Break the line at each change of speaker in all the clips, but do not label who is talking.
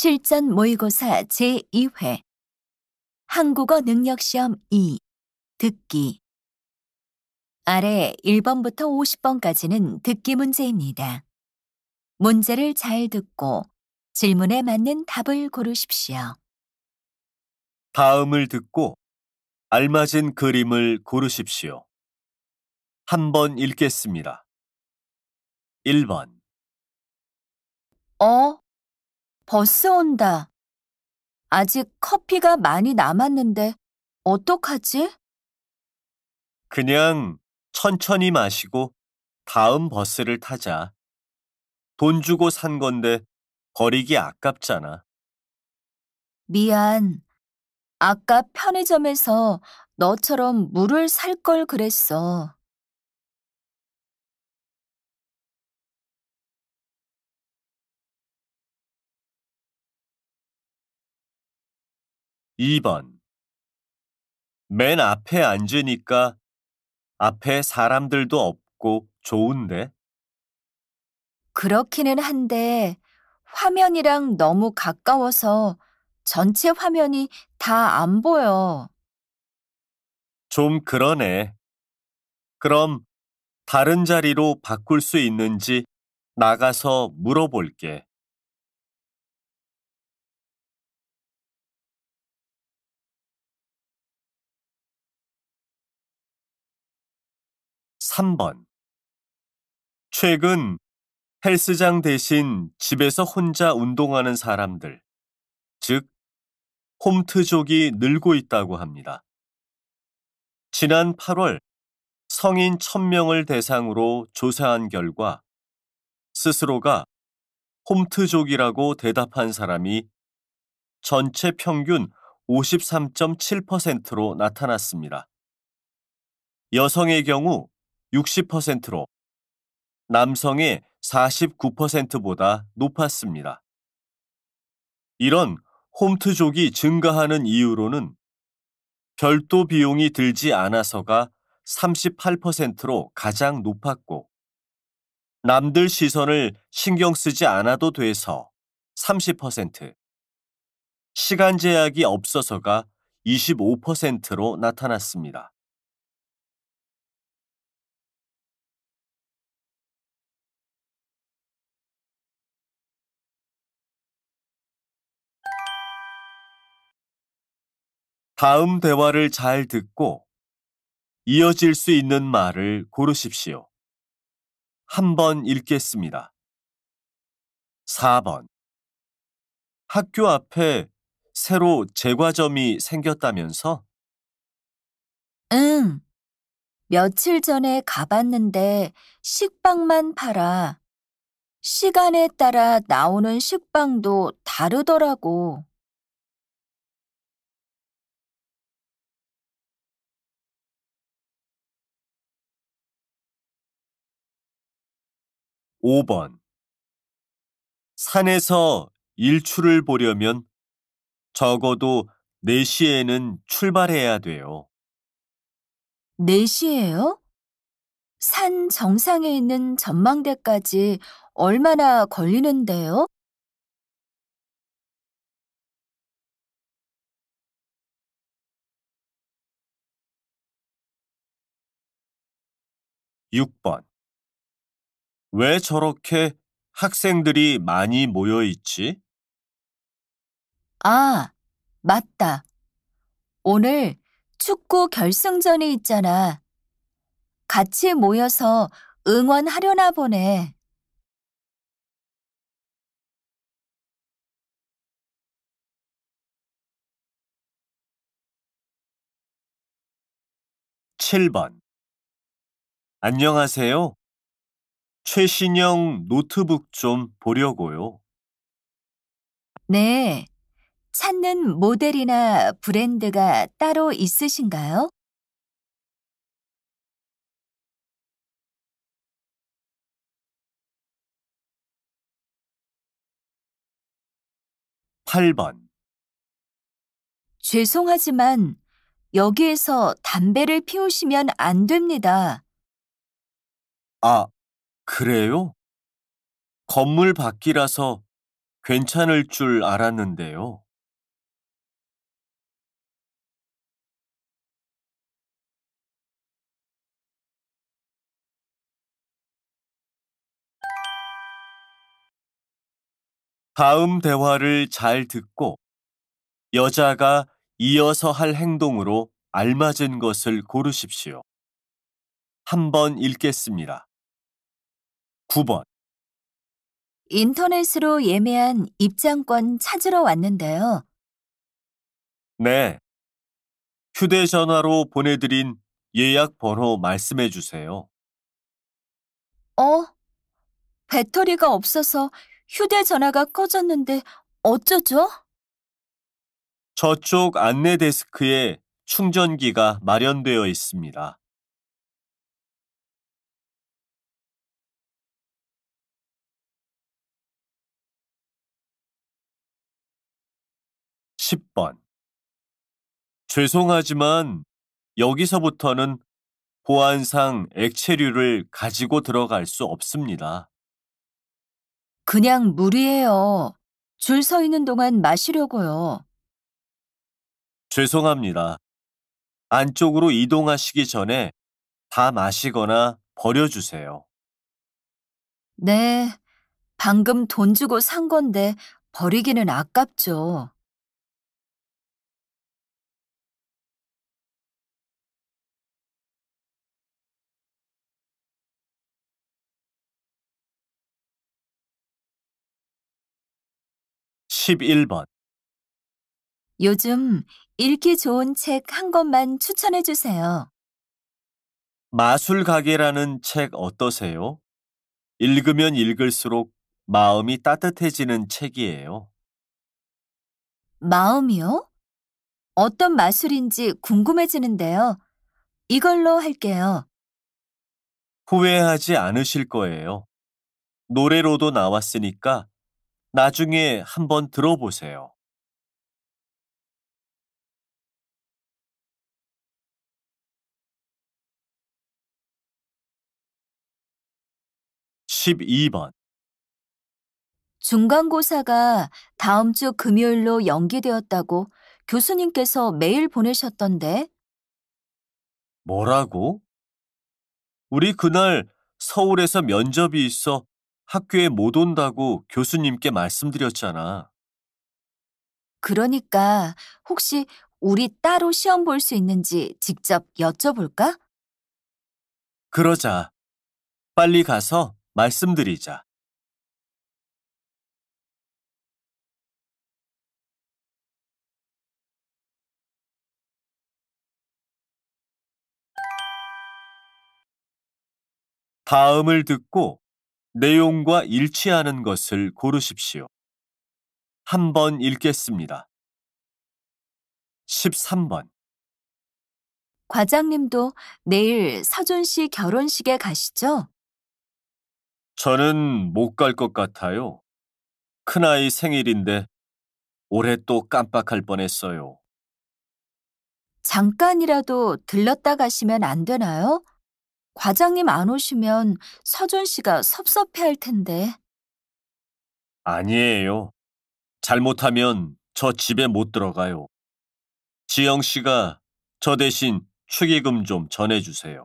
실전 모의고사 제2회 한국어 능력시험 2 듣기 아래 1번부터 50번까지는 듣기 문제입니다. 문제를 잘 듣고 질문에 맞는 답을 고르십시오.
다음을 듣고 알맞은 그림을 고르십시오. 한번 읽겠습니다. 1번.
버스 온다. 아직 커피가 많이 남았는데 어떡하지?
그냥 천천히 마시고 다음 버스를 타자. 돈 주고 산 건데 버리기 아깝잖아.
미안. 아까 편의점에서 너처럼 물을 살 걸 그랬어.
2번. 맨 앞에 앉으니까 앞에 사람들도 없고 좋은데?
그렇기는 한데 화면이랑 너무 가까워서 전체 화면이 다 안 보여.
좀 그러네. 그럼 다른 자리로 바꿀 수 있는지 나가서 물어볼게. 3번. 최근 헬스장 대신 집에서 혼자 운동하는 사람들, 즉, 홈트족이 늘고 있다고 합니다. 지난 8월 성인 1000명을 대상으로 조사한 결과 스스로가 홈트족이라고 대답한 사람이 전체 평균 53.7%로 나타났습니다. 여성의 경우 60%로, 남성의 49%보다 높았습니다. 이런 홈트족이 증가하는 이유로는 별도 비용이 들지 않아서가 38%로 가장 높았고, 남들 시선을 신경 쓰지 않아도 돼서 30%, 시간 제약이 없어서가 25%로 나타났습니다. 다음 대화를 잘 듣고 이어질 수 있는 말을 고르십시오. 한번 읽겠습니다. 4번. 학교 앞에 새로 제과점이 생겼다면서?
응. 며칠 전에 가봤는데 식빵만 팔아. 시간에 따라 나오는 식빵도 다르더라고.
5번. 산에서 일출을 보려면 적어도 4시에는 출발해야 돼요.
4시예요? 산 정상에 있는 전망대까지 얼마나 걸리는데요?
6번. 왜 저렇게 학생들이 많이 모여 있지?
아, 맞다. 오늘 축구 결승전이 있잖아. 같이 모여서 응원하려나 보네.
7번. 안녕하세요. 최신형 노트북 좀 보려고요.
네. 찾는 모델이나 브랜드가 따로 있으신가요?
8번.
죄송하지만 여기에서 담배를 피우시면 안 됩니다.
아, 그래요? 건물 밖이라서 괜찮을 줄 알았는데요. 다음 대화를 잘 듣고 여자가 이어서 할 행동으로 알맞은 것을 고르십시오. 한번 읽겠습니다. 9번.
인터넷으로 예매한 입장권 찾으러 왔는데요.
네. 휴대전화로 보내드린 예약 번호 말씀해 주세요.
어? 배터리가 없어서 휴대전화가 꺼졌는데 어쩌죠?
저쪽 안내 데스크에 충전기가 마련되어 있습니다. 10번. 죄송하지만 여기서부터는 보안상 액체류를 가지고 들어갈 수 없습니다.
그냥 물이에요. 줄 서 있는 동안 마시려고요.
죄송합니다. 안쪽으로 이동하시기 전에 다 마시거나 버려주세요.
네, 방금 돈 주고 산 건데 버리기는 아깝죠.
11번.
요즘 읽기 좋은 책 한 권만 추천해 주세요.
마술 가게라는 책 어떠세요? 읽으면 읽을수록 마음이 따뜻해지는 책이에요.
마음이요? 어떤 마술인지 궁금해지는데요. 이걸로 할게요.
후회하지 않으실 거예요. 노래로도 나왔으니까 나중에 한번 들어보세요. 12번.
중간고사가 다음 주 금요일로 연기되었다고 교수님께서 메일 보내셨던데,
뭐라고? 우리 그날 서울에서 면접이 있어 학교에 못 온다고 교수님께 말씀드렸잖아.
그러니까 혹시 우리 따로 시험 볼 수 있는지 직접 여쭤볼까?
그러자. 빨리 가서 말씀드리자. 다음을 듣고 내용과 일치하는 것을 고르십시오. 한번 읽겠습니다. 13번.
과장님도 내일 서준 씨 결혼식에 가시죠?
저는 못 갈 것 같아요. 큰아이 생일인데 올해 또 깜빡할 뻔했어요.
잠깐이라도 들렀다 가시면 안 되나요? 과장님 안 오시면 서준 씨가 섭섭해할 텐데.
아니에요. 잘못하면 저 집에 못 들어가요. 지영 씨가 저 대신 축의금 좀 전해주세요.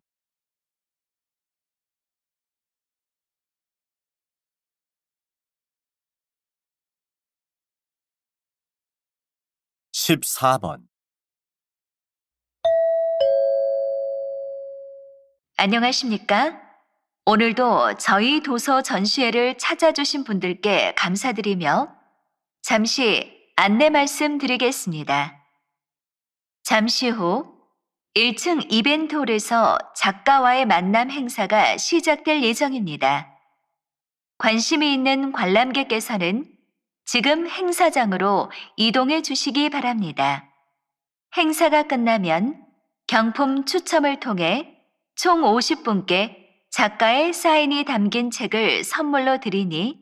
14번.
안녕하십니까? 오늘도 저희 도서 전시회를 찾아주신 분들께 감사드리며 잠시 안내 말씀 드리겠습니다. 잠시 후 1층 이벤트홀에서 작가와의 만남 행사가 시작될 예정입니다. 관심이 있는 관람객께서는 지금 행사장으로 이동해 주시기 바랍니다. 행사가 끝나면 경품 추첨을 통해 총 50분께 작가의 사인이 담긴 책을 선물로 드리니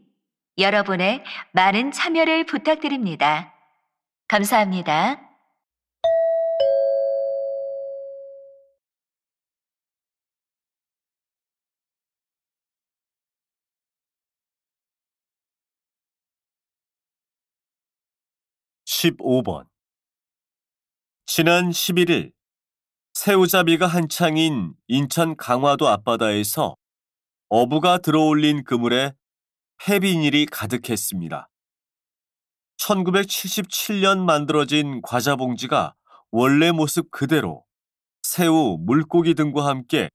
여러분의 많은 참여를 부탁드립니다. 감사합니다.
15번. 지난 11일 새우잡이가 한창인 인천 강화도 앞바다에서 어부가 들어올린 그물에 폐비닐이 가득했습니다. 1977년 만들어진 과자봉지가 원래 모습 그대로 새우, 물고기 등과 함께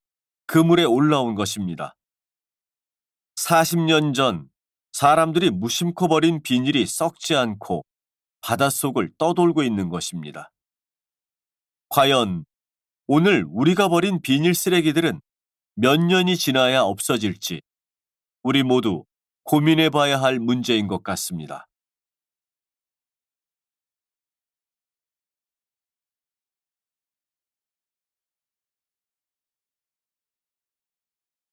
그물에 올라온 것입니다. 40년 전 사람들이 무심코 버린 비닐이 썩지 않고 바닷속을 떠돌고 있는 것입니다. 과연 오늘 우리가 버린 비닐 쓰레기들은 몇 년이 지나야 없어질지 우리 모두 고민해 봐야 할 문제인 것 같습니다.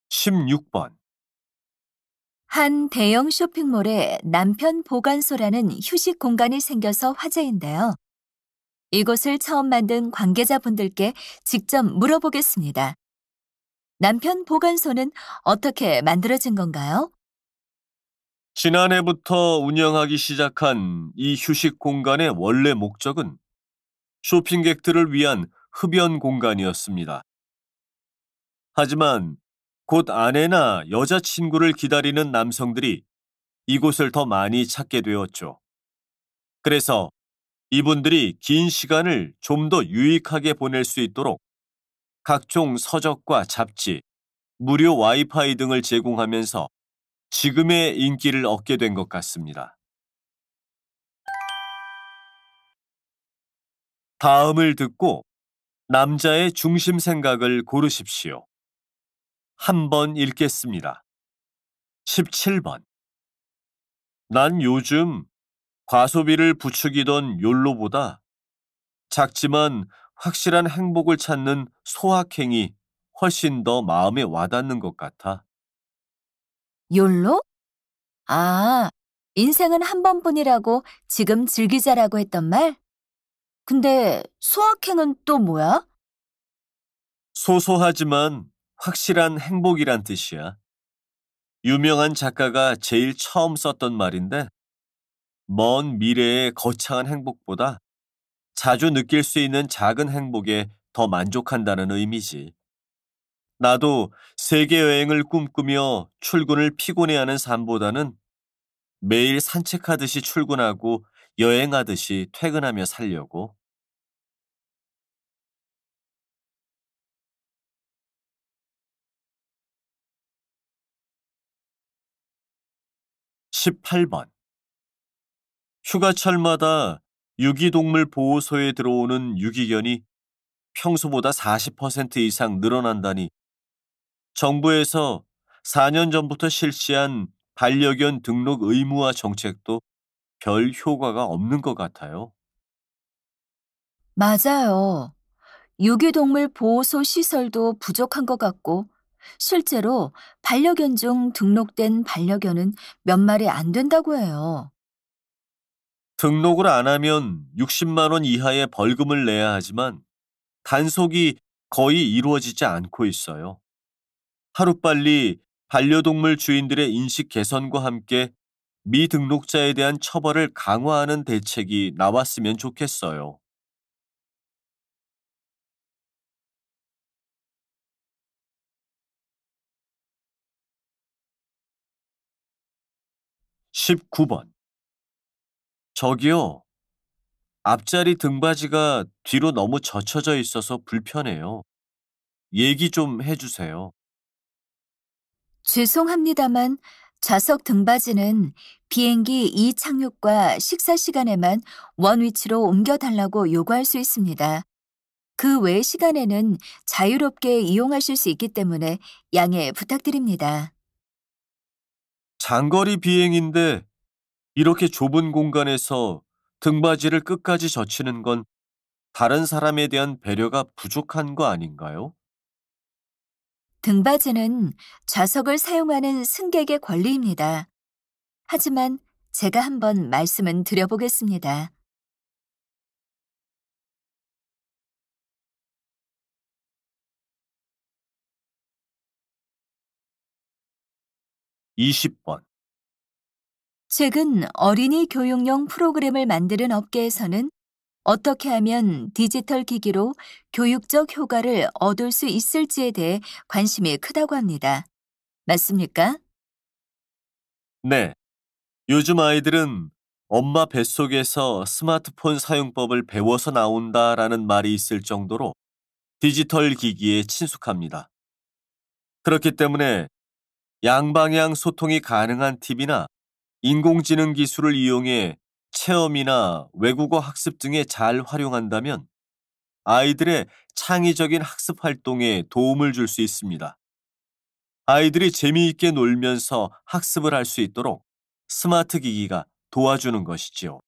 (16번)
한 대형 쇼핑몰에 남편 보관소라는 휴식 공간이 생겨서 화제인데요. 이곳을 처음 만든 관계자분들께 직접 물어보겠습니다. 남편 보관소는 어떻게 만들어진 건가요?
지난해부터 운영하기 시작한 이 휴식 공간의 원래 목적은 쇼핑객들을 위한 흡연 공간이었습니다. 하지만 곧 아내나 여자친구를 기다리는 남성들이 이곳을 더 많이 찾게 되었죠. 그래서 이분들이 긴 시간을 좀 더 유익하게 보낼 수 있도록 각종 서적과 잡지, 무료 와이파이 등을 제공하면서 지금의 인기를 얻게 된 것 같습니다. 다음을 듣고 남자의 중심 생각을 고르십시오. 한 번 읽겠습니다. 17번. 난 요즘 과소비를 부추기던 욜로보다 작지만 확실한 행복을 찾는 소확행이 훨씬 더 마음에 와닿는 것 같아.
욜로? 아, 인생은 한 번뿐이라고 지금 즐기자라고 했던 말? 근데 소확행은 또 뭐야?
소소하지만 확실한 행복이란 뜻이야. 유명한 작가가 제일 처음 썼던 말인데, 먼 미래의 거창한 행복보다 자주 느낄 수 있는 작은 행복에 더 만족한다는 의미지. 나도 세계 여행을 꿈꾸며 출근을 피곤해하는 삶보다는 매일 산책하듯이 출근하고 여행하듯이 퇴근하며 살려고. 18번. 휴가철마다 유기동물 보호소에 들어오는 유기견이 평소보다 40% 이상 늘어난다니 정부에서 4년 전부터 실시한 반려견 등록 의무화 정책도 별 효과가 없는 것 같아요.
맞아요. 유기동물 보호소 시설도 부족한 것 같고, 실제로 반려견 중 등록된 반려견은 몇 마리 안 된다고 해요.
등록을 안 하면 60만 원 이하의 벌금을 내야 하지만 단속이 거의 이루어지지 않고 있어요. 하루빨리 반려동물 주인들의 인식 개선과 함께 미등록자에 대한 처벌을 강화하는 대책이 나왔으면 좋겠어요. 19번. 저기요, 앞자리 등받이가 뒤로 너무 젖혀져 있어서 불편해요. 얘기 좀 해주세요.
죄송합니다만 좌석 등받이는 비행기 이착륙과 식사 시간에만 원 위치로 옮겨달라고 요구할 수 있습니다. 그 외 시간에는 자유롭게 이용하실 수 있기 때문에 양해 부탁드립니다.
장거리 비행인데 이렇게 좁은 공간에서 등받이를 끝까지 젖히는 건 다른 사람에 대한 배려가 부족한 거 아닌가요?
등받이는 좌석을 사용하는 승객의 권리입니다. 하지만 제가 한번 말씀은 드려보겠습니다.
20번.
최근 어린이 교육용 프로그램을 만드는 업계에서는 어떻게 하면 디지털 기기로 교육적 효과를 얻을 수 있을지에 대해 관심이 크다고 합니다. 맞습니까?
네, 요즘 아이들은 엄마 뱃속에서 스마트폰 사용법을 배워서 나온다라는 말이 있을 정도로 디지털 기기에 친숙합니다. 그렇기 때문에 양방향 소통이 가능한 팁이나 인공지능 기술을 이용해 체험이나 외국어 학습 등에 잘 활용한다면 아이들의 창의적인 학습 활동에 도움을 줄 수 있습니다. 아이들이 재미있게 놀면서 학습을 할 수 있도록 스마트 기기가 도와주는 것이지요.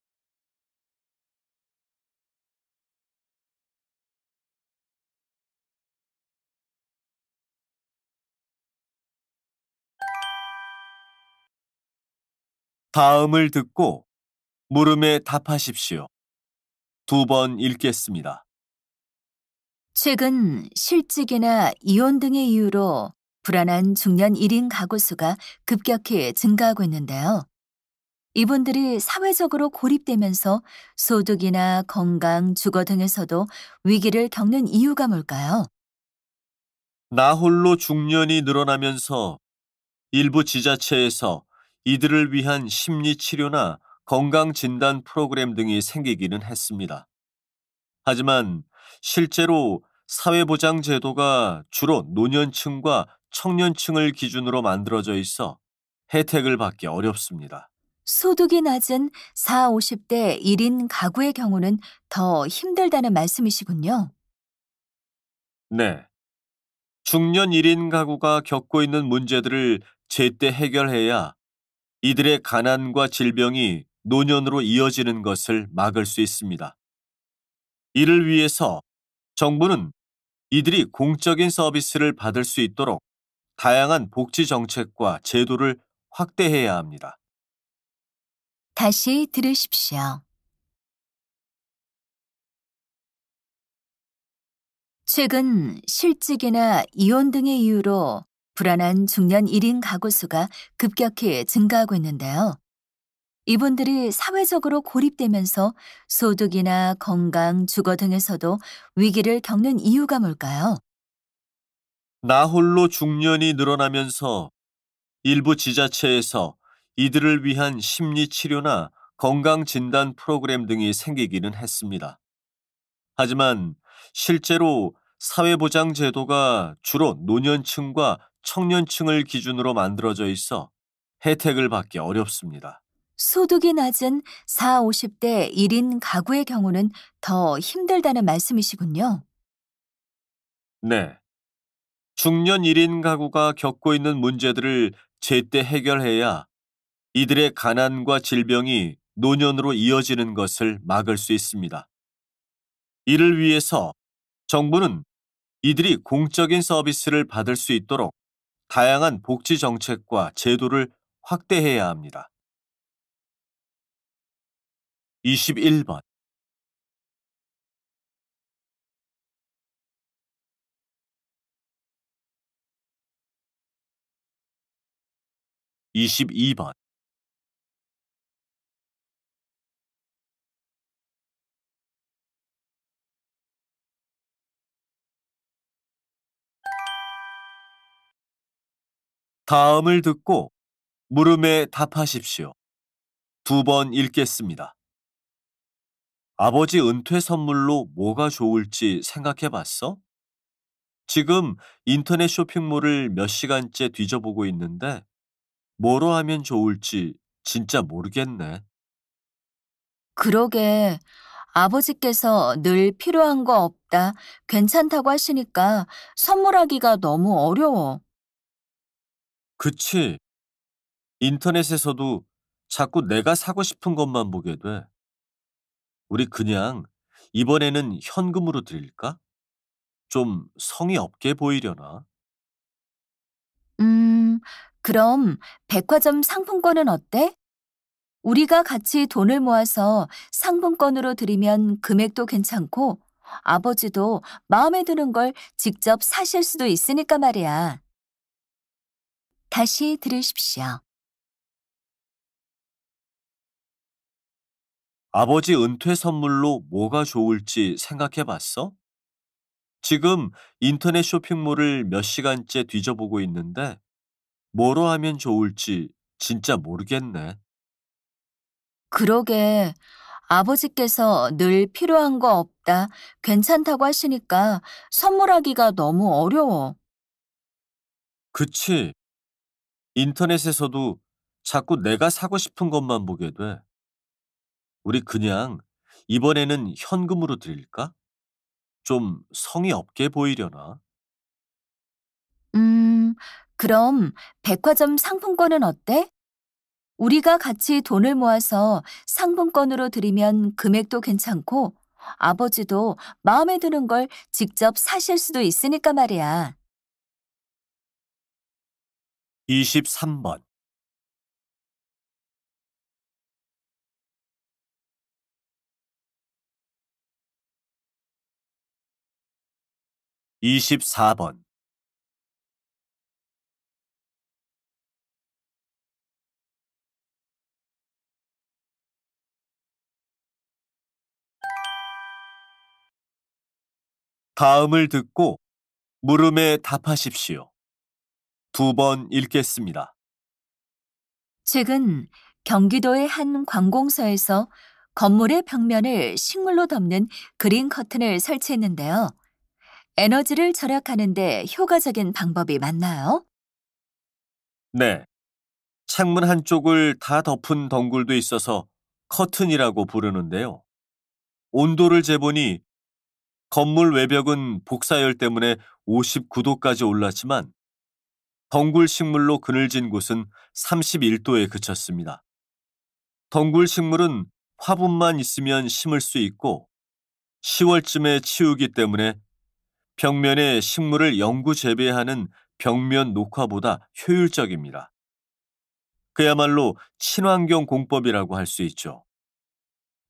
다음을 듣고 물음에 답하십시오. 두 번 읽겠습니다.
최근 실직이나 이혼 등의 이유로 불안한 중년 1인 가구 수가 급격히 증가하고 있는데요. 이분들이 사회적으로 고립되면서 소득이나 건강, 주거 등에서도 위기를 겪는 이유가 뭘까요?
나홀로 중년이 늘어나면서 일부 지자체에서 이들을 위한 심리 치료나 건강 진단 프로그램 등이 생기기는 했습니다. 하지만 실제로 사회보장 제도가 주로 노년층과 청년층을 기준으로 만들어져 있어 혜택을 받기 어렵습니다.
소득이 낮은 4, 50대 1인 가구의 경우는 더 힘들다는 말씀이시군요.
네. 중년 1인 가구가 겪고 있는 문제들을 제때 해결해야 이들의 가난과 질병이 노년으로 이어지는 것을 막을 수 있습니다. 이를 위해서 정부는 이들이 공적인 서비스를 받을 수 있도록 다양한 복지 정책과 제도를 확대해야 합니다.
다시 들으십시오. 최근 실직이나 이혼 등의 이유로 불안한 중년 1인 가구 수가 급격히 증가하고 있는데요. 이분들이 사회적으로 고립되면서 소득이나 건강, 주거 등에서도 위기를 겪는 이유가 뭘까요?
나홀로 중년이 늘어나면서 일부 지자체에서 이들을 위한 심리 치료나 건강 진단 프로그램 등이 생기기는 했습니다. 하지만 실제로 사회보장 제도가 주로 노년층과 청년층을 기준으로 만들어져 있어 혜택을 받기 어렵습니다.
소득이 낮은 4, 50대 1인 가구의 경우는 더 힘들다는 말씀이시군요.
네. 중년 1인 가구가 겪고 있는 문제들을 제때 해결해야 이들의 가난과 질병이 노년으로 이어지는 것을 막을 수 있습니다. 이를 위해서 정부는 이들이 공적인 서비스를 받을 수 있도록 다양한 복지 정책과 제도를 확대해야 합니다. 21번, 22번. 다음을 듣고 물음에 답하십시오. 두 번 읽겠습니다. 아버지 은퇴 선물로 뭐가 좋을지 생각해 봤어? 지금 인터넷 쇼핑몰을 몇 시간째 뒤져보고 있는데 뭐로 하면 좋을지 진짜 모르겠네.
그러게. 아버지께서 늘 필요한 거 없다, 괜찮다고 하시니까 선물하기가 너무 어려워.
그치? 인터넷에서도 자꾸 내가 사고 싶은 것만 보게 돼. 우리 그냥 이번에는 현금으로 드릴까? 좀 성의 없게 보이려나?
음, 그럼 백화점 상품권은 어때? 우리가 같이 돈을 모아서 상품권으로 드리면 금액도 괜찮고 아버지도 마음에 드는 걸 직접 사실 수도 있으니까 말이야. 다시 들으십시오.
아버지 은퇴 선물로 뭐가 좋을지 생각해 봤어? 지금 인터넷 쇼핑몰을 몇 시간째 뒤져보고 있는데 뭐로 하면 좋을지 진짜 모르겠네.
그러게. 아버지께서 늘 필요한 거 없다, 괜찮다고 하시니까 선물하기가 너무 어려워.
그치? 인터넷에서도 자꾸 내가 사고 싶은 것만 보게 돼. 우리 그냥 이번에는 현금으로 드릴까? 좀 성의 없게 보이려나?
음, 그럼 백화점 상품권은 어때? 우리가 같이 돈을 모아서 상품권으로 드리면 금액도 괜찮고 아버지도 마음에 드는 걸 직접 사실 수도 있으니까 말이야.
23번, 24번. 다음을 듣고 물음에 답하십시오. 두 번 읽겠습니다.
최근 경기도의 한 관공서에서 건물의 벽면을 식물로 덮는 그린 커튼을 설치했는데요. 에너지를 절약하는데 효과적인 방법이 맞나요?
네, 창문 한쪽을 다 덮은 덩굴도 있어서 커튼이라고 부르는데요. 온도를 재보니 건물 외벽은 복사열 때문에 59도까지 올랐지만 덩굴 식물로 그늘진 곳은 31도에 그쳤습니다. 덩굴 식물은 화분만 있으면 심을 수 있고 10월쯤에 치우기 때문에 벽면에 식물을 영구 재배하는 벽면 녹화보다 효율적입니다. 그야말로 친환경 공법이라고 할 수 있죠.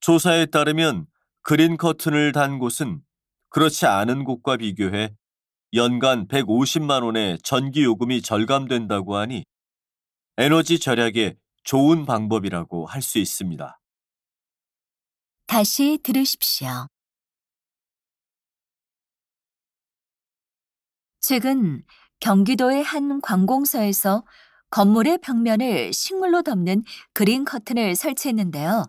조사에 따르면 그린 커튼을 단 곳은 그렇지 않은 곳과 비교해 연간 150만 원의 전기 요금이 절감된다고 하니 에너지 절약에 좋은 방법이라고 할 수 있습니다.
다시 들으십시오. 최근 경기도의 한 관공서에서 건물의 벽면을 식물로 덮는 그린 커튼을 설치했는데요.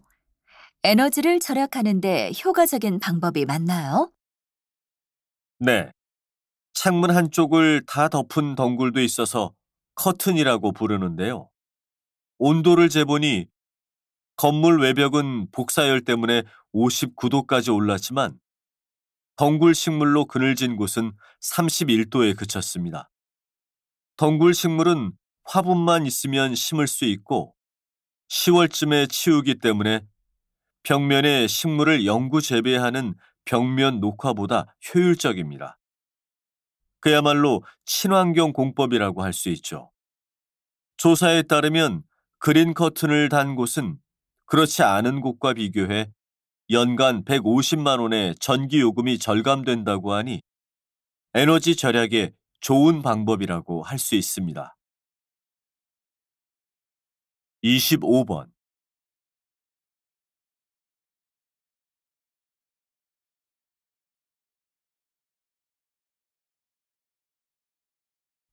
에너지를 절약하는데 효과적인 방법이 맞나요?
네, 창문 한쪽을 다 덮은 덩굴도 있어서 커튼이라고 부르는데요. 온도를 재보니 건물 외벽은 복사열 때문에 59도까지 올랐지만 덩굴 식물로 그늘진 곳은 31도에 그쳤습니다. 덩굴 식물은 화분만 있으면 심을 수 있고 10월쯤에 치우기 때문에 벽면에 식물을 영구 재배하는 벽면 녹화보다 효율적입니다. 그야말로 친환경 공법이라고 할 수 있죠. 조사에 따르면 그린 커튼을 단 곳은 그렇지 않은 곳과 비교해 연간 150만 원의 전기 요금이 절감된다고 하니 에너지 절약에 좋은 방법이라고 할 수 있습니다. 25번,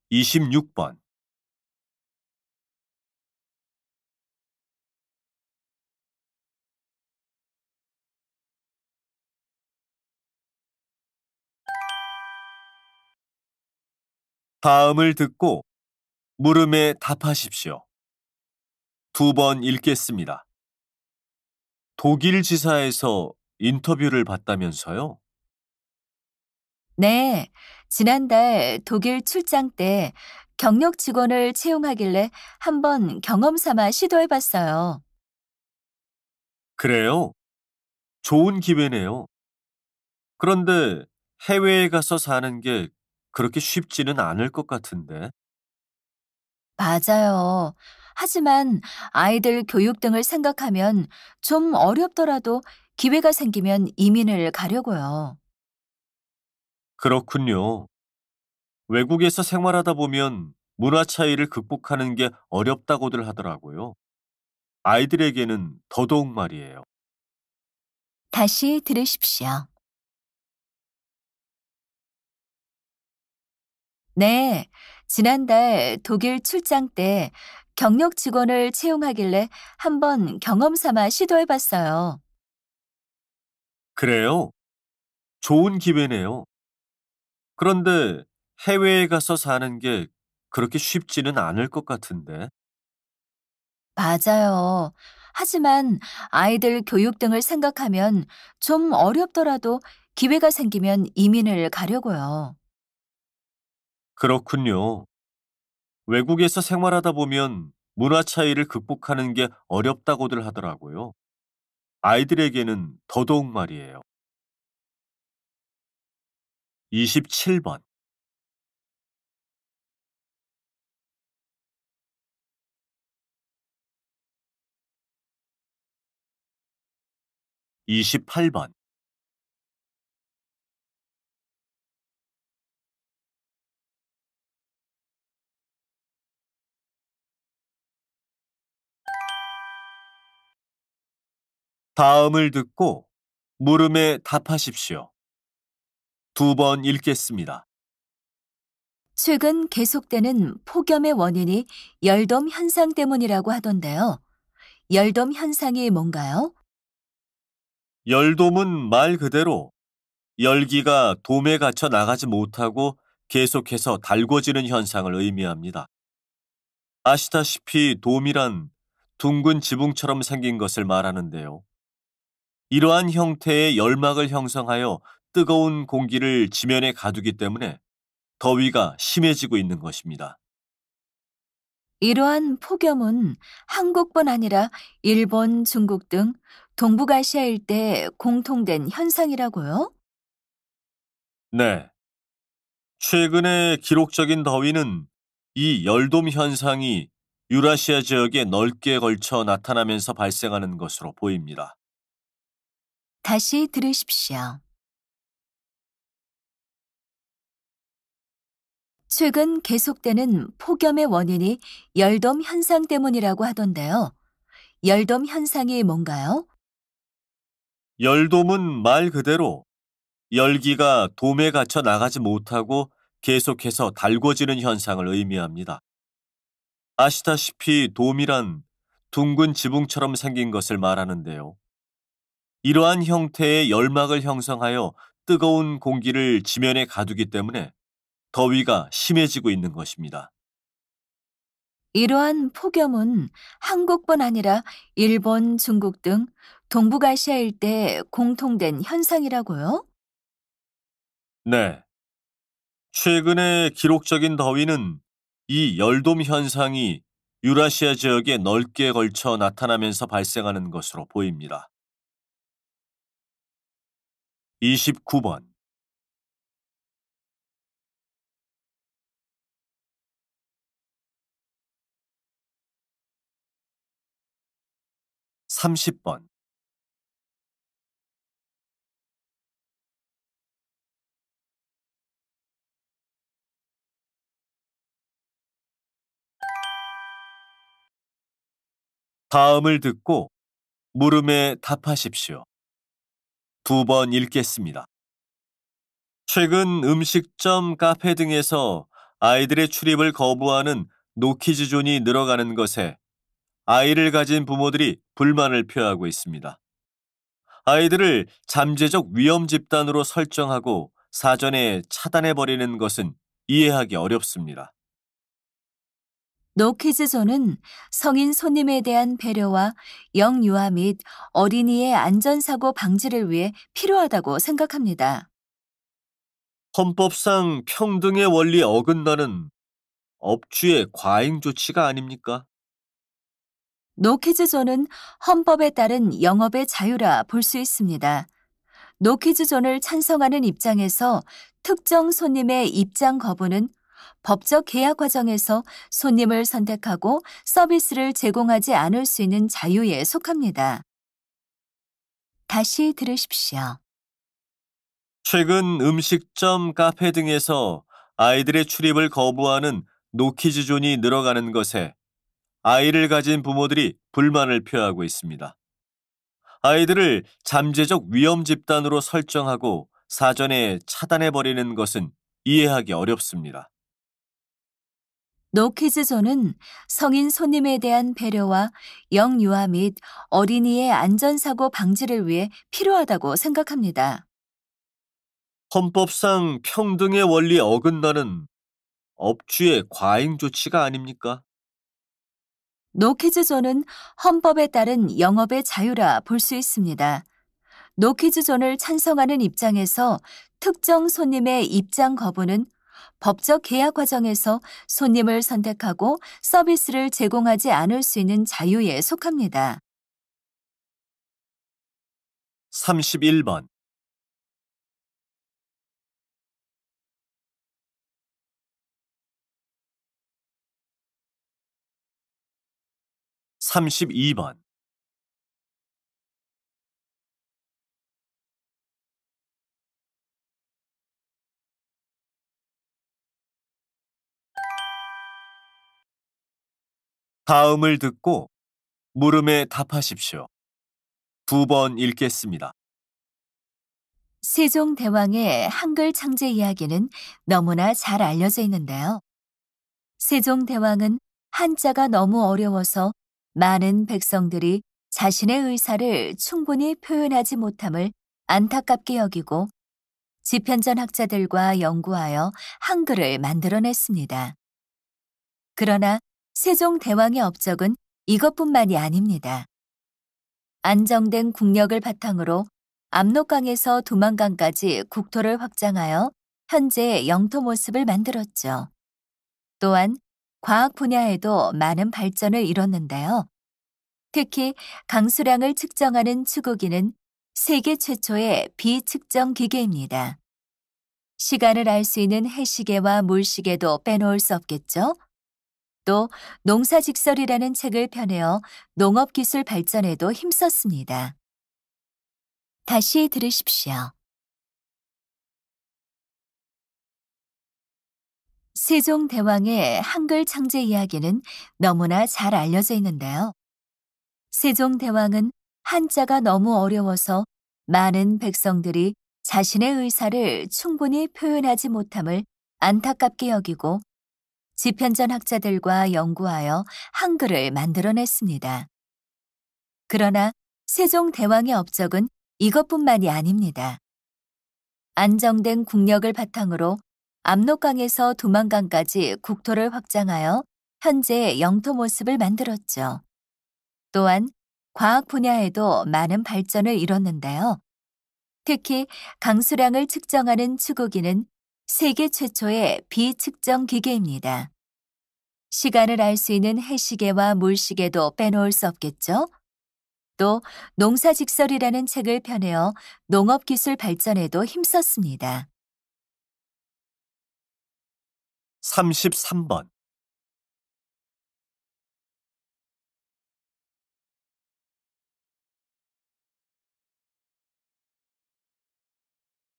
26번. 다음을 듣고 물음에 답하십시오. 두 번 읽겠습니다. 독일 지사에서 인터뷰를 받다면서요?
네, 지난달 독일 출장 때 경력 직원을 채용하길래 한번 경험 삼아 시도해 봤어요.
그래요? 좋은 기회네요. 그런데 해외에 가서 사는 게 그렇게 쉽지는 않을 것 같은데.
맞아요. 하지만 아이들 교육 등을 생각하면 좀 어렵더라도 기회가 생기면 이민을 가려고요.
그렇군요. 외국에서 생활하다 보면 문화 차이를 극복하는 게 어렵다고들 하더라고요. 아이들에게는 더더욱 말이에요.
다시 들으십시오. 네, 지난달 독일 출장 때 경력 직원을 채용하길래 한번 경험 삼아 시도해 봤어요.
그래요? 좋은 기회네요. 그런데 해외에 가서 사는 게 그렇게 쉽지는 않을 것 같은데.
맞아요. 하지만 아이들 교육 등을 생각하면 좀 어렵더라도 기회가 생기면 이민을 가려고요.
그렇군요. 외국에서 생활하다 보면 문화 차이를 극복하는 게 어렵다고들 하더라고요. 아이들에게는 더더욱 말이에요. 27번, 28번. 다음을 듣고 물음에 답하십시오. 두 번 읽겠습니다.
최근 계속되는 폭염의 원인이 열돔 현상 때문이라고 하던데요. 열돔 현상이 뭔가요?
열돔은 말 그대로 열기가 돔에 갇혀 나가지 못하고 계속해서 달궈지는 현상을 의미합니다. 아시다시피 돔이란 둥근 지붕처럼 생긴 것을 말하는데요. 이러한 형태의 열막을 형성하여 뜨거운 공기를 지면에 가두기 때문에 더위가 심해지고 있는 것입니다.
이러한 폭염은 한국뿐 아니라 일본, 중국 등 동북아시아 일대에 공통된 현상이라고요?
네. 최근의 기록적인 더위는 이 열돔 현상이 유라시아 지역에 넓게 걸쳐 나타나면서 발생하는 것으로 보입니다.
다시 들으십시오. 최근 계속되는 폭염의 원인이 열돔 현상 때문이라고 하던데요. 열돔 현상이 뭔가요?
열돔은 말 그대로 열기가 돔에 갇혀 나가지 못하고 계속해서 달궈지는 현상을 의미합니다. 아시다시피 돔이란 둥근 지붕처럼 생긴 것을 말하는데요. 이러한 형태의 열막을 형성하여 뜨거운 공기를 지면에 가두기 때문에 더위가 심해지고 있는 것입니다.
이러한 폭염은 한국뿐 아니라 일본, 중국 등 동북아시아 일대에 공통된 현상이라고요?
네. 최근의 기록적인 더위는 이 열돔 현상이 유라시아 지역에 넓게 걸쳐 나타나면서 발생하는 것으로 보입니다. 29번, 30번. 다음을 듣고 물음에 답하십시오. 두 번 읽겠습니다. 최근 음식점, 카페 등에서 아이들의 출입을 거부하는 노키즈존이 늘어가는 것에 아이를 가진 부모들이 불만을 표하고 있습니다. 아이들을 잠재적 위험 집단으로 설정하고 사전에 차단해버리는 것은 이해하기 어렵습니다.
노키즈존은 성인 손님에 대한 배려와 영유아 및 어린이의 안전사고 방지를 위해 필요하다고 생각합니다.
헌법상 평등의 원리에 어긋나는 업주의 과잉 조치가 아닙니까?
노키즈존은 헌법에 따른 영업의 자유라 볼 수 있습니다. 노키즈존을 찬성하는 입장에서 특정 손님의 입장 거부는 법적 계약 과정에서 손님을 선택하고 서비스를 제공하지 않을 수 있는 자유에 속합니다. 다시 들으십시오.
최근 음식점, 카페 등에서 아이들의 출입을 거부하는 노키즈존이 늘어가는 것에 아이를 가진 부모들이 불만을 표하고 있습니다. 아이들을 잠재적 위험 집단으로 설정하고 사전에 차단해버리는 것은 이해하기 어렵습니다.
노키즈존은 성인 손님에 대한 배려와 영유아 및 어린이의 안전사고 방지를 위해 필요하다고 생각합니다.
헌법상 평등의 원리에 어긋나는 업주의 과잉 조치가 아닙니까?
노키즈존은 헌법에 따른 영업의 자유라 볼 수 있습니다. 노키즈존을 찬성하는 입장에서 특정 손님의 입장 거부는 법적 계약 과정에서 손님을 선택하고 서비스를 제공하지 않을 수 있는 자유에 속합니다.
31번. 32번. 다음을 듣고 물음에 답하십시오. 2번 읽겠습니다.
세종대왕의 한글 창제 이야기는 너무나 잘 알려져 있는데요. 세종대왕은 한자가 너무 어려워서 많은 백성들이 자신의 의사를 충분히 표현하지 못함을 안타깝게 여기고 지편전 학자들과 연구하여 한글을 만들어냈습니다. 그러나 세종대왕의 업적은 이것뿐만이 아닙니다. 안정된 국력을 바탕으로 압록강에서 두만강까지 국토를 확장하여 현재 영토 모습을 만들었죠. 또한 과학 분야에도 많은 발전을 이뤘는데요. 특히 강수량을 측정하는 추구기는 세계 최초의 비측정 기계입니다. 시간을 알 수 있는 해시계와 물시계도 빼놓을 수 없겠죠. 또 농사직설이라는 책을 펴내어 농업기술 발전에도 힘썼습니다. 다시 들으십시오. 세종대왕의 한글 창제 이야기는 너무나 잘 알려져 있는데요. 세종대왕은 한자가 너무 어려워서 많은 백성들이 자신의 의사를 충분히 표현하지 못함을 안타깝게 여기고 지편전 학자들과 연구하여 한글을 만들어냈습니다. 그러나 세종대왕의 업적은 이것뿐만이 아닙니다. 안정된 국력을 바탕으로 압록강에서 두만강까지 국토를 확장하여 현재 영토 모습을 만들었죠. 또한 과학 분야에도 많은 발전을 이뤘는데요. 특히 강수량을 측정하는 추구기는 세계 최초의 비측정 기계입니다. 시간을 알 수 있는 해시계와 물시계도 빼놓을 수 없겠죠. 또 농사직설이라는 책을 펴내어 농업기술 발전에도 힘썼습니다.
33번.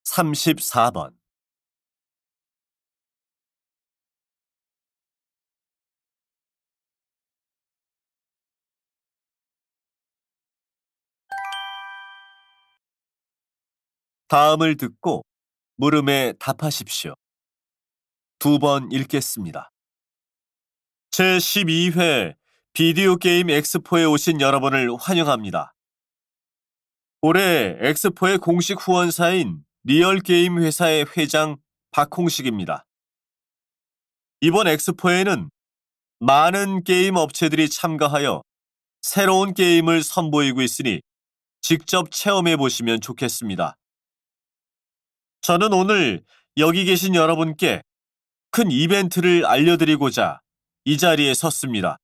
34번. 다음을 듣고 물음에 답하십시오. 2번 읽겠습니다. 제12회 비디오 게임 엑스포에 오신 여러분을 환영합니다. 올해 엑스포의 공식 후원사인 리얼게임 회사의 회장 박홍식입니다. 이번 엑스포에는 많은 게임 업체들이 참가하여 새로운 게임을 선보이고 있으니 직접 체험해 보시면 좋겠습니다. 저는 오늘 여기 계신 여러분께 큰 이벤트를 알려드리고자 이 자리에 섰습니다.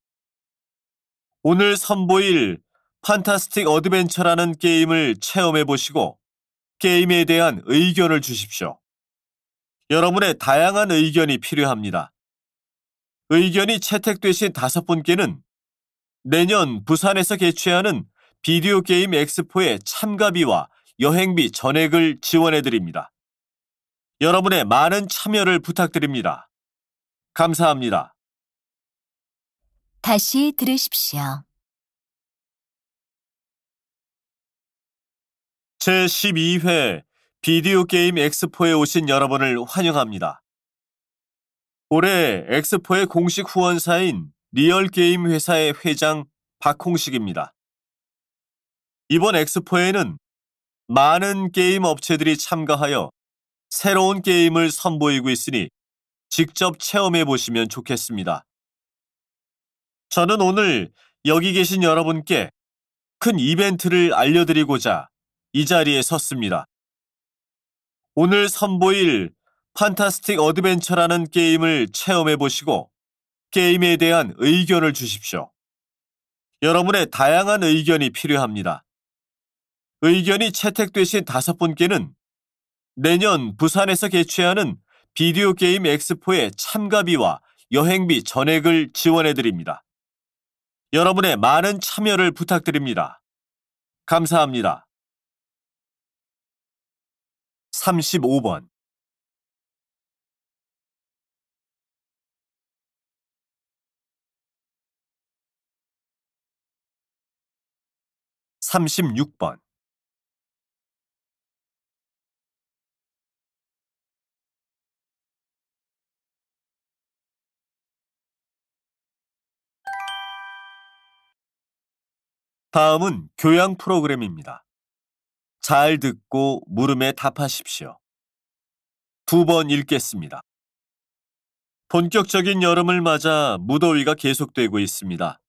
오늘 선보일 판타스틱 어드벤처라는 게임을 체험해 보시고 게임에 대한 의견을 주십시오. 여러분의 다양한 의견이 필요합니다. 의견이 채택되신 5분께는 내년 부산에서 개최하는 비디오 게임 엑스포의 참가비와 여행비 전액을 지원해 드립니다. 여러분의 많은 참여를 부탁드립니다. 감사합니다.
다시 들으십시오.
제12회 비디오 게임 엑스포에 오신 여러분을 환영합니다. 올해 엑스포의 공식 후원사인 리얼게임 회사의 회장 박홍식입니다. 이번 엑스포에는 많은 게임 업체들이 참가하여 새로운 게임을 선보이고 있으니 직접 체험해 보시면 좋겠습니다. 저는 오늘 여기 계신 여러분께 큰 이벤트를 알려드리고자 이 자리에 섰습니다. 오늘 선보일 판타스틱 어드벤처라는 게임을 체험해 보시고 게임에 대한 의견을 주십시오. 여러분의 다양한 의견이 필요합니다. 의견이 채택되신 5분께는 내년 부산에서 개최하는 비디오 게임 엑스포의 참가비와 여행비 전액을 지원해 드립니다. 여러분의 많은 참여를 부탁드립니다. 감사합니다. 35번 36번 다음은 교양 프로그램입니다. 잘 듣고 물음에 답하십시오. 2번 읽겠습니다. 본격적인 여름을 맞아 무더위가 계속되고 있습니다.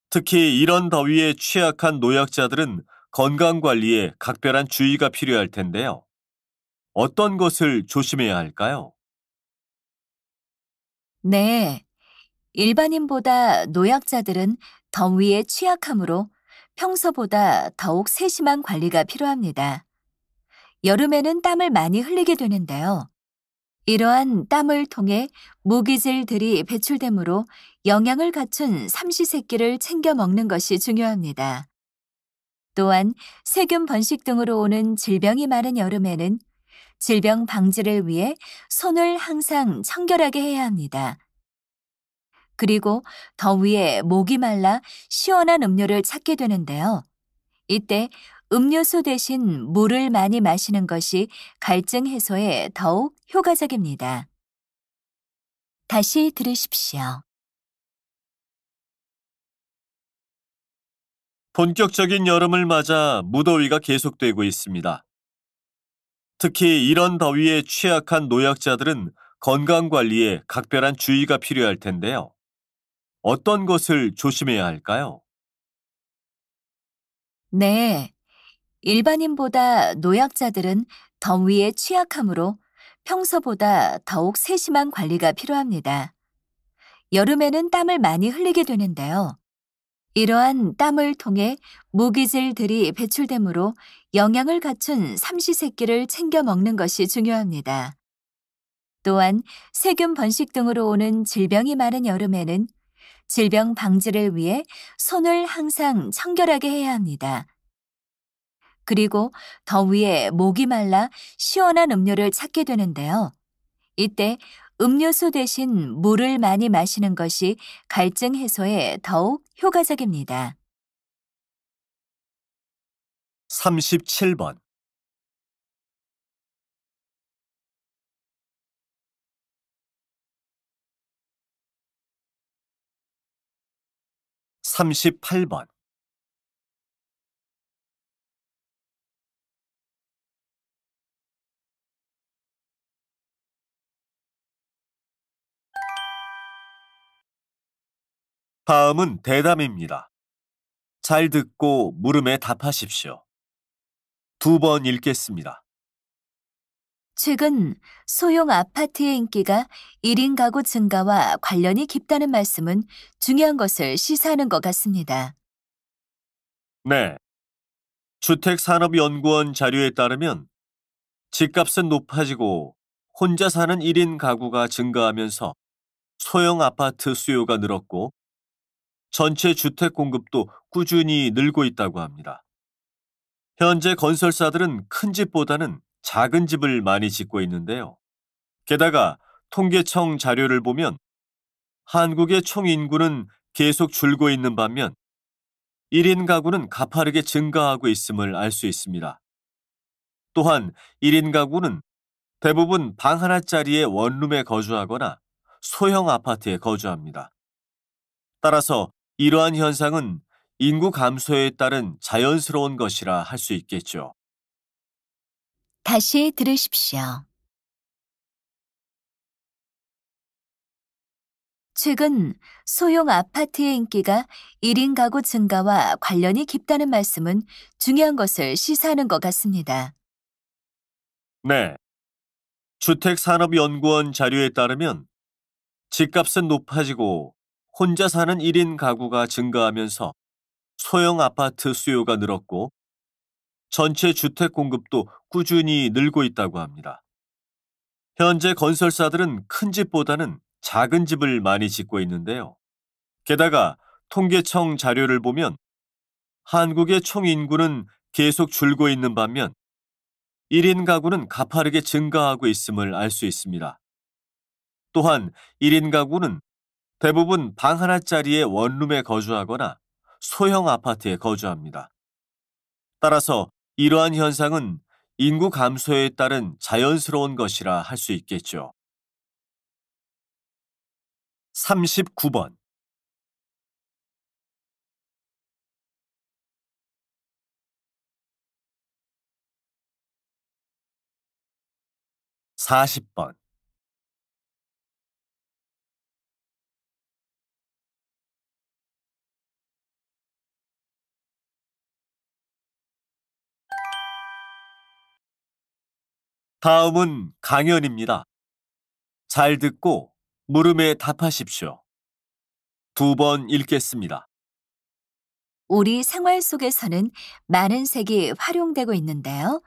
특히 이런 더위에 취약한 노약자들은 건강관리에 각별한 주의가 필요할 텐데요. 어떤 것을 조심해야 할까요?
네. 일반인보다 노약자들은 더위에 취약하므로 평소보다 더욱 세심한 관리가 필요합니다. 여름에는 땀을 많이 흘리게 되는데요. 이러한 땀을 통해 무기질들이 배출되므로 영양을 갖춘 삼시세끼를 챙겨 먹는 것이 중요합니다. 또한 세균 번식 등으로 오는 질병이 많은 여름에는 질병 방지를 위해 손을 항상 청결하게 해야 합니다. 그리고 더위에 목이 말라 시원한 음료를 찾게 되는데요. 이때 음료수 대신 물을 많이 마시는 것이 갈증 해소에 더욱 효과적입니다. 다시 들으십시오.
본격적인 여름을 맞아 무더위가 계속되고 있습니다. 특히 이런 더위에 취약한 노약자들은 건강관리에 각별한 주의가 필요할 텐데요. 어떤 것을 조심해야 할까요?
네. 일반인보다 노약자들은 더위에 취약하므로 평소보다 더욱 세심한 관리가 필요합니다. 여름에는 땀을 많이 흘리게 되는데요. 이러한 땀을 통해 무기질들이 배출되므로 영양을 갖춘 삼시세끼를 챙겨 먹는 것이 중요합니다. 또한 세균 번식 등으로 오는 질병이 많은 여름에는 질병 방지를 위해 손을 항상 청결하게 해야 합니다. 그리고 더위에 목이 말라 시원한 음료를 찾게 되는데요. 이때 음료수 대신 물을 많이 마시는 것이 갈증 해소에 더욱 효과적입니다.
37번 38번 다음은 대담입니다. 잘 듣고 물음에 답하십시오. 2번 읽겠습니다.
최근 소형 아파트의 인기가 1인 가구 증가와 관련이 깊다는 말씀은 중요한 것을 시사하는 것 같습니다.
네. 주택산업연구원 자료에 따르면 집값은 높아지고 혼자 사는 1인 가구가 증가하면서 소형 아파트 수요가 늘었고 전체 주택 공급도 꾸준히 늘고 있다고 합니다. 현재 건설사들은 큰 집보다는 작은 집을 많이 짓고 있는데요. 게다가 통계청 자료를 보면 한국의 총 인구는 계속 줄고 있는 반면 1인 가구는 가파르게 증가하고 있음을 알 수 있습니다. 또한 1인 가구는 대부분 방 하나짜리의 원룸에 거주하거나 소형 아파트에 거주합니다. 따라서 이러한 현상은 인구 감소에 따른 자연스러운 것이라 할 수 있겠죠.
다시 들으십시오. 최근 소형 아파트의 인기가 1인 가구 증가와 관련이 깊다는 말씀은 중요한 것을 시사하는 것 같습니다.
네. 주택산업연구원 자료에 따르면 집값은 높아지고 혼자 사는 1인 가구가 증가하면서 소형 아파트 수요가 늘었고 전체 주택 공급도 꾸준히 늘고 있다고 합니다. 현재 건설사들은 큰 집보다는 작은 집을 많이 짓고 있는데요. 게다가 통계청 자료를 보면 한국의 총 인구는 계속 줄고 있는 반면 1인 가구는 가파르게 증가하고 있음을 알 수 있습니다. 또한 1인 가구는 대부분 방 하나짜리의 원룸에 거주하거나 소형 아파트에 거주합니다. 따라서 이러한 현상은 인구 감소에 따른 자연스러운 것이라 할 수 있겠죠. 39번. 40번. 다음은 강연입니다. 잘 듣고 물음에 답하십시오. 2번 읽겠습니다.
우리 생활 속에서는 많은 색이 활용되고 있는데요.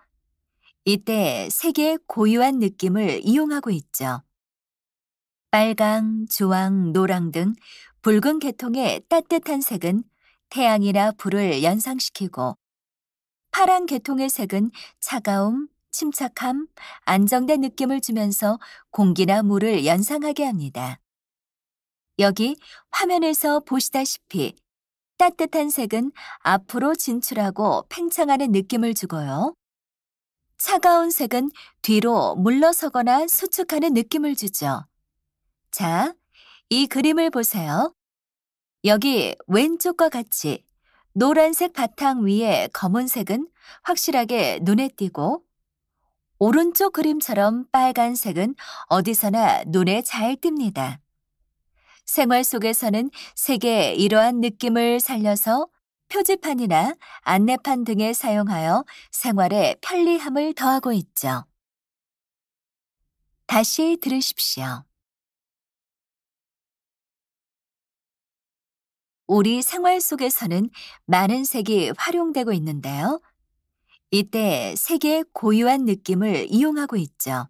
이때 색의 고유한 느낌을 이용하고 있죠. 빨강, 주황, 노랑 등 붉은 계통의 따뜻한 색은 태양이나 불을 연상시키고 파란 계통의 색은 차가움, 침착함, 안정된 느낌을 주면서 공기나 물을 연상하게 합니다. 여기 화면에서 보시다시피 따뜻한 색은 앞으로 진출하고 팽창하는 느낌을 주고요. 차가운 색은 뒤로 물러서거나 수축하는 느낌을 주죠. 자, 이 그림을 보세요. 여기 왼쪽과 같이 노란색 바탕 위에 검은색은 확실하게 눈에 띄고 오른쪽 그림처럼 빨간색은 어디서나 눈에 잘 띕니다. 생활 속에서는 색의 이러한 느낌을 살려서 표지판이나 안내판 등에 사용하여 생활에 편리함을 더하고 있죠. 다시 들으십시오. 우리 생활 속에서는 많은 색이 활용되고 있는데요. 이때 색의 고유한 느낌을 이용하고 있죠.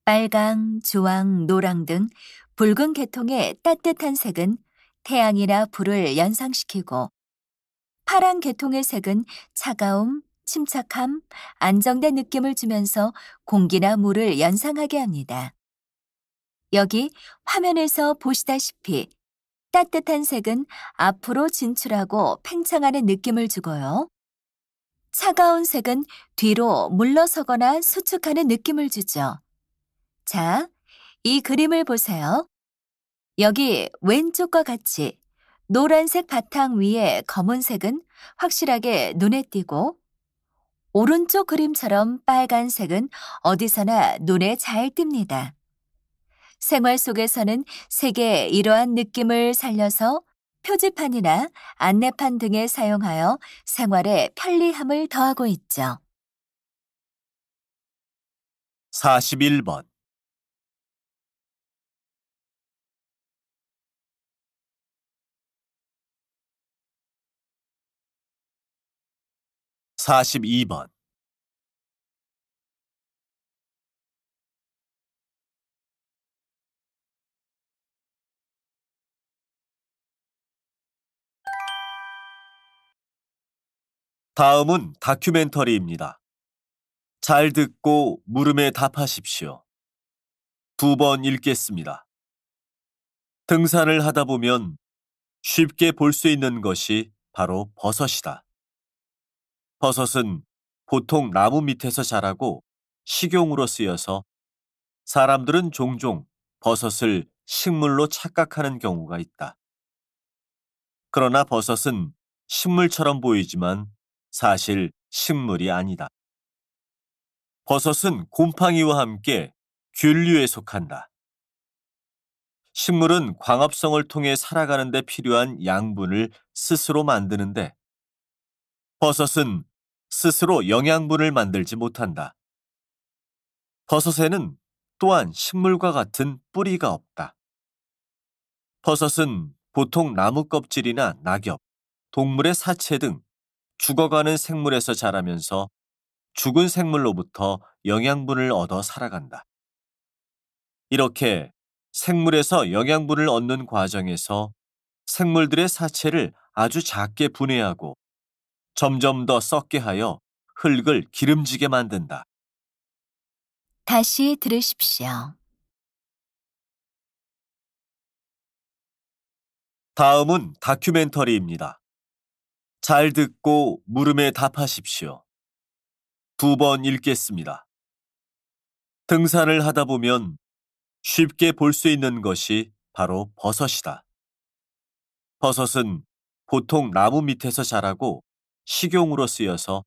빨강, 주황, 노랑 등 붉은 계통의 따뜻한 색은 태양이나 불을 연상시키고 파란 계통의 색은 차가움, 침착함, 안정된 느낌을 주면서 공기나 물을 연상하게 합니다. 여기 화면에서 보시다시피 따뜻한 색은 앞으로 진출하고 팽창하는 느낌을 주고요. 차가운 색은 뒤로 물러서거나 수축하는 느낌을 주죠. 자, 이 그림을 보세요. 여기 왼쪽과 같이 노란색 바탕 위에 검은색은 확실하게 눈에 띄고 오른쪽 그림처럼 빨간색은 어디서나 눈에 잘 띕니다. 생활 속에서는 색의 이러한 느낌을 살려서 표지판이나 안내판 등에 사용하여 생활에 편리함을 더하고 있죠.
41번. 42번. 다음은 다큐멘터리입니다. 잘 듣고 물음에 답하십시오. 2번 읽겠습니다. 등산을 하다 보면 쉽게 볼 수 있는 것이 바로 버섯이다. 버섯은 보통 나무 밑에서 자라고 식용으로 쓰여서 사람들은 종종 버섯을 식물로 착각하는 경우가 있다. 그러나 버섯은 식물처럼 보이지만 사실 식물이 아니다. 버섯은 곰팡이와 함께 균류에 속한다. 식물은 광합성을 통해 살아가는 데 필요한 양분을 스스로 만드는데 버섯은 스스로 영양분을 만들지 못한다. 버섯에는 또한 식물과 같은 뿌리가 없다. 버섯은 보통 나무 껍질이나 낙엽, 동물의 사체 등 죽어가는 생물에서 자라면서 죽은 생물로부터 영양분을 얻어 살아간다. 이렇게 생물에서 영양분을 얻는 과정에서 생물들의 사체를 아주 작게 분해하고 점점 더 썩게 하여 흙을 기름지게 만든다.
다시 들으십시오.
다음은 다큐멘터리입니다. 잘 듣고 물음에 답하십시오. 2번 읽겠습니다. 등산을 하다 보면 쉽게 볼 수 있는 것이 바로 버섯이다. 버섯은 보통 나무 밑에서 자라고 식용으로 쓰여서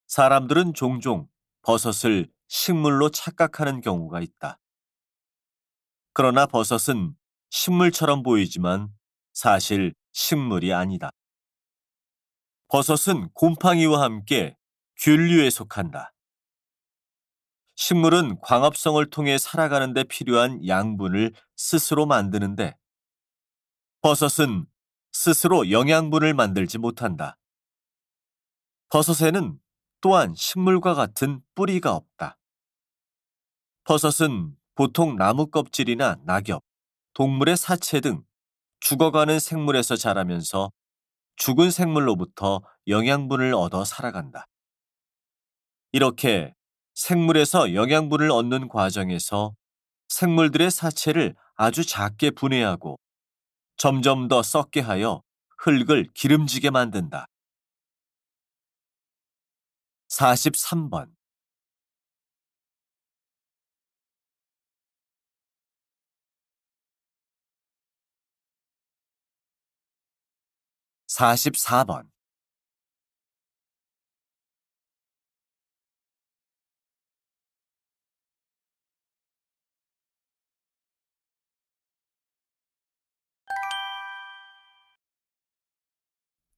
사람들은 종종 버섯을 식물로 착각하는 경우가 있다. 그러나 버섯은 식물처럼 보이지만 사실 식물이 아니다. 버섯은 곰팡이와 함께 균류에 속한다. 식물은 광합성을 통해 살아가는 데 필요한 양분을 스스로 만드는데 버섯은 스스로 영양분을 만들지 못한다. 버섯에는 또한 식물과 같은 뿌리가 없다. 버섯은 보통 나무 껍질이나 낙엽, 동물의 사체 등 죽어가는 생물에서 자라면서 죽은 생물로부터 영양분을 얻어 살아간다. 이렇게 생물에서 영양분을 얻는 과정에서 생물들의 사체를 아주 작게 분해하고 점점 더 썩게 하여 흙을 기름지게 만든다. 43번. 44번.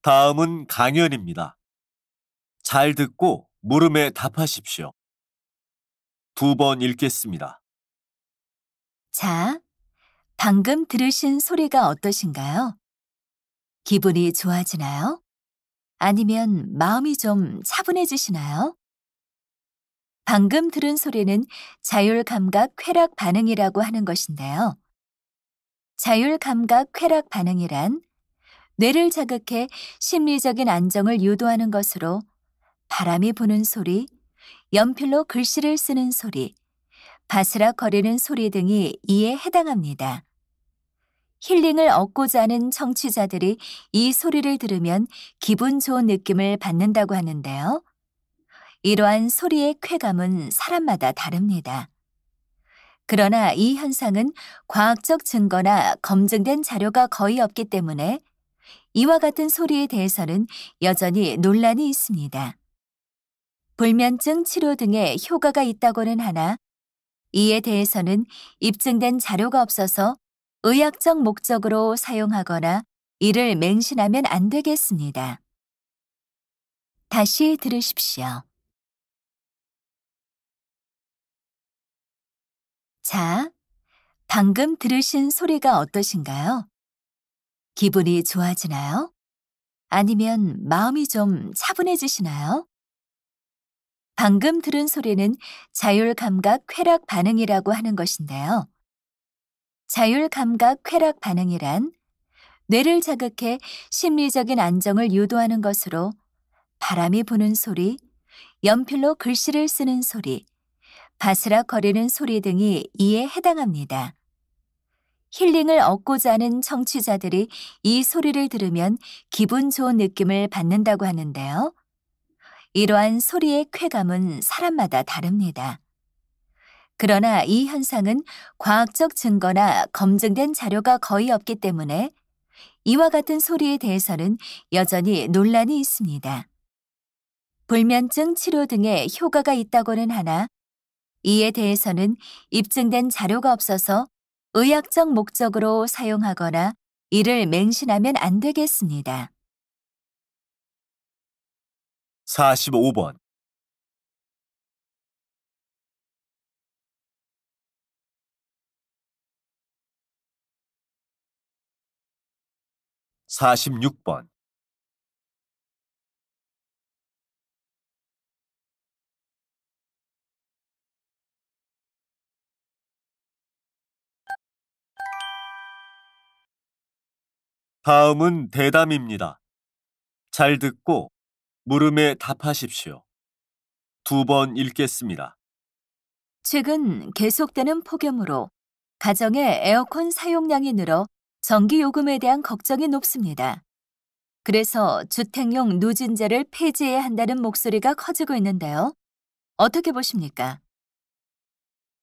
다음은 강연입니다. 잘 듣고 물음에 답하십시오. 2번 읽겠습니다.
자, 방금 들으신 소리가 어떠신가요? 기분이 좋아지나요? 아니면 마음이 좀 차분해지시나요? 방금 들은 소리는 자율감각 쾌락 반응이라고 하는 것인데요. 자율감각 쾌락 반응이란 뇌를 자극해 심리적인 안정을 유도하는 것으로 바람이 부는 소리, 연필로 글씨를 쓰는 소리, 바스락거리는 소리 등이 이에 해당합니다. 힐링을 얻고자 하는 청취자들이 이 소리를 들으면 기분 좋은 느낌을 받는다고 하는데요. 이러한 소리의 쾌감은 사람마다 다릅니다. 그러나 이 현상은 과학적 증거나 검증된 자료가 거의 없기 때문에 이와 같은 소리에 대해서는 여전히 논란이 있습니다. 불면증 치료 등에 효과가 있다고는 하나 이에 대해서는 입증된 자료가 없어서 의학적 목적으로 사용하거나 이를 맹신하면 안 되겠습니다. 다시 들으십시오. 자, 방금 들으신 소리가 어떠신가요? 기분이 좋아지나요? 아니면 마음이 좀 차분해지시나요? 방금 들은 소리는 자율감각 쾌락 반응이라고 하는 것인데요. 자율감각 쾌락 반응이란 뇌를 자극해 심리적인 안정을 유도하는 것으로 바람이 부는 소리, 연필로 글씨를 쓰는 소리, 바스락거리는 소리 등이 이에 해당합니다. 힐링을 얻고자 하는 청취자들이 이 소리를 들으면 기분 좋은 느낌을 받는다고 하는데요. 이러한 소리의 쾌감은 사람마다 다릅니다. 그러나 이 현상은 과학적 증거나 검증된 자료가 거의 없기 때문에 이와 같은 소리에 대해서는 여전히 논란이 있습니다. 불면증 치료 등에 효과가 있다고는 하나 이에 대해서는 입증된 자료가 없어서 의학적 목적으로 사용하거나 이를 맹신하면 안 되겠습니다.
45번, 46번, '다음은 대담입니다. 잘 듣고 물음에 답하십시오. 2번 읽겠습니다.
최근 계속되는 폭염으로 가정의 에어컨 사용량이 늘어 전기요금에 대한 걱정이 높습니다. 그래서 주택용 누진제를 폐지해야 한다는 목소리가 커지고 있는데요. 어떻게 보십니까?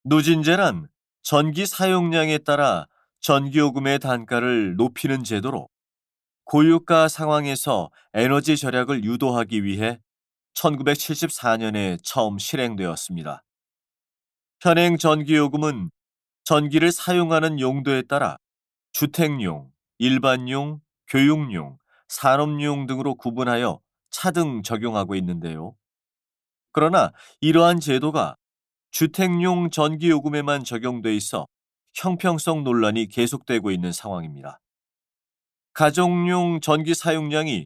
누진제란 전기 사용량에 따라 전기요금의 단가를 높이는 제도로 고유가 상황에서 에너지 절약을 유도하기 위해 1974년에 처음 실행되었습니다. 현행 전기요금은 전기를 사용하는 용도에 따라 주택용, 일반용, 교육용, 산업용 등으로 구분하여 차등 적용하고 있는데요. 그러나 이러한 제도가 주택용 전기요금에만 적용돼 있어 형평성 논란이 계속되고 있는 상황입니다. 가정용 전기 사용량이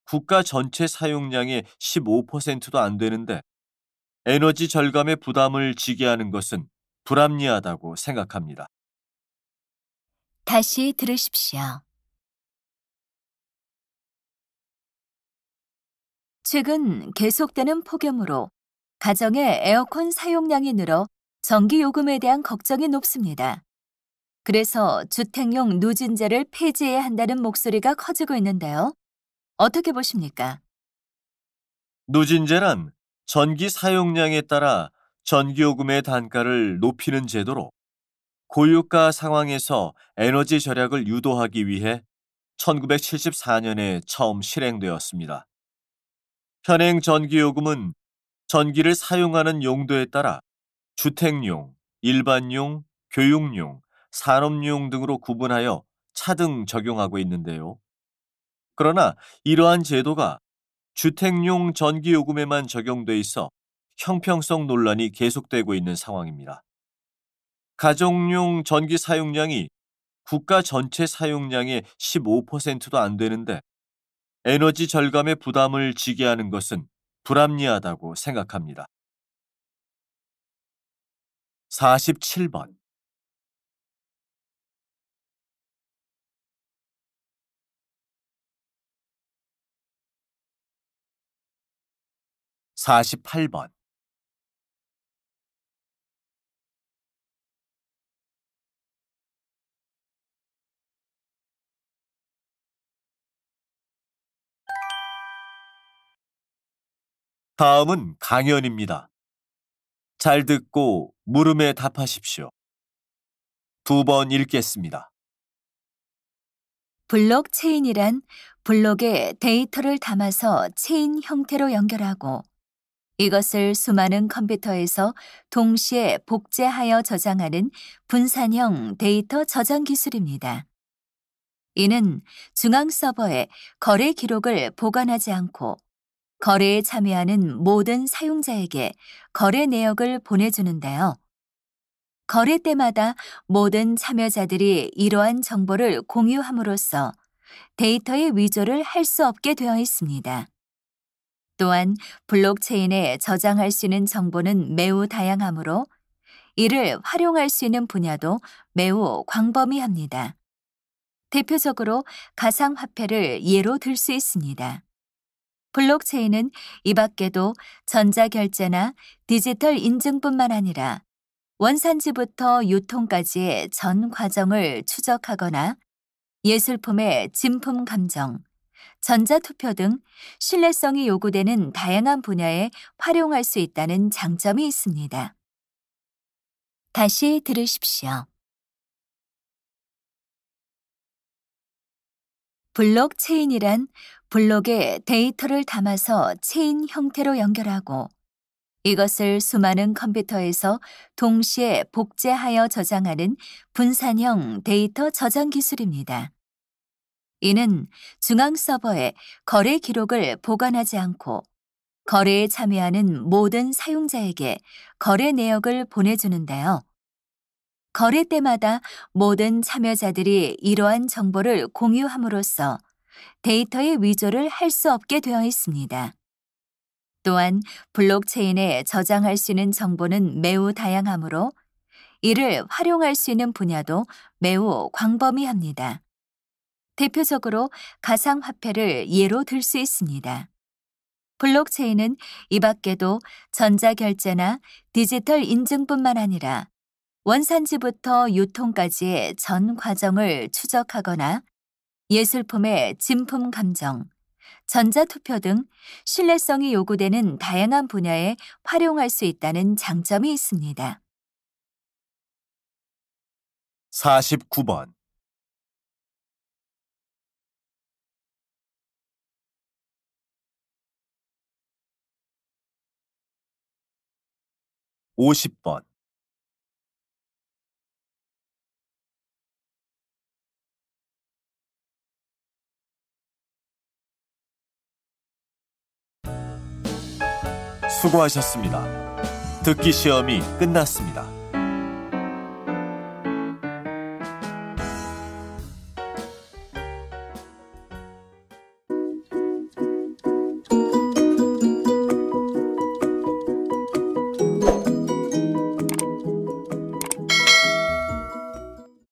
국가 전체 사용량의 15%도 안 되는데 에너지 절감의 부담을 지게 하는 것은 불합리하다고 생각합니다.
다시 들으십시오. 최근 계속되는 폭염으로 가정의 에어컨 사용량이 늘어 전기요금에 대한 걱정이 높습니다. 그래서 주택용 누진제를 폐지해야 한다는 목소리가 커지고 있는데요. 어떻게 보십니까?
누진제란 전기 사용량에 따라 전기요금의 단가를 높이는 제도로 고유가 상황에서 에너지 절약을 유도하기 위해 1974년에 처음 실행되었습니다. 현행 전기요금은 전기를 사용하는 용도에 따라 주택용, 일반용, 교육용, 산업용 등으로 구분하여 차등 적용하고 있는데요. 그러나 이러한 제도가 주택용 전기요금에만 적용돼 있어 형평성 논란이 계속되고 있는 상황입니다. 가정용 전기 사용량이 국가 전체 사용량의 15%도 안 되는데 에너지 절감의 부담을 지게 하는 것은 불합리하다고 생각합니다. 47번, 48번, 다음은 강연입니다. 잘 듣고 물음에 답하십시오. 2번 읽겠습니다.
블록체인이란 블록에 데이터를 담아서 체인 형태로 연결하고 이것을 수많은 컴퓨터에서 동시에 복제하여 저장하는 분산형 데이터 저장 기술입니다. 이는 중앙 서버에 거래 기록을 보관하지 않고 거래에 참여하는 모든 사용자에게 거래 내역을 보내주는데요. 거래 때마다 모든 참여자들이 이러한 정보를 공유함으로써 데이터의 위조를 할 수 없게 되어 있습니다. 또한 블록체인에 저장할 수 있는 정보는 매우 다양하므로 이를 활용할 수 있는 분야도 매우 광범위합니다. 대표적으로 가상화폐를 예로 들 수 있습니다. 블록체인은 이 밖에도 전자결제나 디지털 인증뿐만 아니라 원산지부터 유통까지의 전 과정을 추적하거나 예술품의 진품 감정, 전자투표 등 신뢰성이 요구되는 다양한 분야에 활용할 수 있다는 장점이 있습니다. 다시 들으십시오. 블록체인이란 블록에 데이터를 담아서 체인 형태로 연결하고 이것을 수많은 컴퓨터에서 동시에 복제하여 저장하는 분산형 데이터 저장 기술입니다. 이는 중앙 서버에 거래 기록을 보관하지 않고 거래에 참여하는 모든 사용자에게 거래 내역을 보내주는데요. 거래 때마다 모든 참여자들이 이러한 정보를 공유함으로써 데이터의 위조를 할 수 없게 되어 있습니다. 또한 블록체인에 저장할 수 있는 정보는 매우 다양하므로 이를 활용할 수 있는 분야도 매우 광범위합니다. 대표적으로 가상화폐를 예로 들 수 있습니다. 블록체인은 이 밖에도 전자결제나 디지털 인증뿐만 아니라 원산지부터 유통까지의 전 과정을 추적하거나 예술품의 진품 감정, 전자투표 등 신뢰성이 요구되는 다양한 분야에 활용할 수 있다는 장점이 있습니다.
49번. 50번. '수고하셨습니다. 듣기 시험이 끝났습니다.